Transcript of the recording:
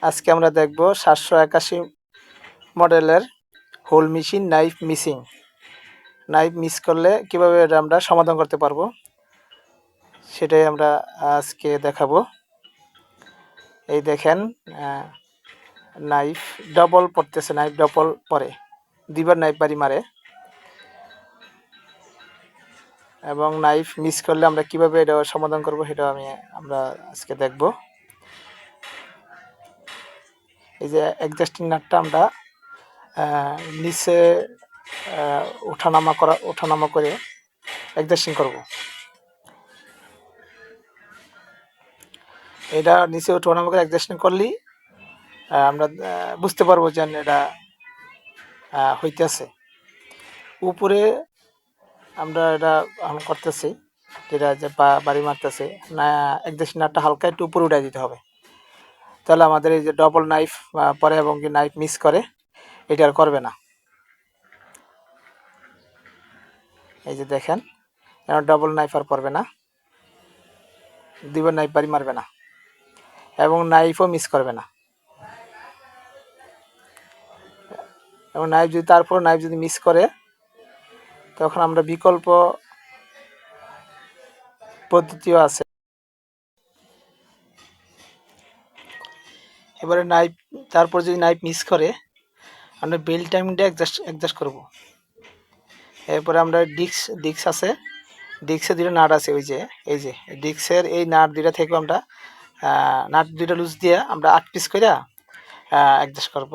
আজকে আমরা দেখব 781 মডেলের whole machine knife missing. Knife miss করলে কিভাবে এটা আমরা সমাধান করতে পারবো সেটাই আমরা আজকে দেখাবো। এই দেখেন নাইফ ডবল পড়তেছে, নাইফ ডবল পরে দুইবার নাইফ বাড়ি মারে, এবং নাইফ মিস করলে আমরা কিভাবে এটা সমাধান করব সেটা আমরা আজকে দেখব। এই যে অ্যাডজাস্টিং নাটটা আমরা নিচে ওঠানামা করে অ্যাডজাস্টিং করব। এটা নিচে ওঠানামা করে অ্যাডজাস্টিং করলেই আমরা বুঝতে পারবো যে এটা হইতেছে। উপরে আমরা এটা করতেছি, যেটা যে বাড়ি মারতেছে না, অ্যাডজাস্টিং নাটটা হালকা একটু উপরে উঠাই দিতে হবে। তাহলে আমাদের এই যে ডবল নাইফ পরে এবং কি নাইফ মিস করে এটা আর করবে না। এই যে দেখেন ডবল নাইফ আর পড়বে না, দুইবার নাইফ বাড়ি মারবে না এবং নাইফও মিস করবে না। এবং তারপর নাইফ যদি মিস করে তখন আমরা বিকল্প পদ্ধতিও আছে। এবারে তারপর যদি নাইফ মিস করে আমরা বেল্ট টাইমিংটা অ্যাডজাস্ট করব। এরপরে আমরা ডিস্ক আছে, ডিস্কের দুটো নাট আছে, এই যে ডিস্কের এই নাট দুটা থেকে আমরা নাট দুটা লুজ দিয়ে আমরা 8 পিস করে অ্যাডজাস্ট করব।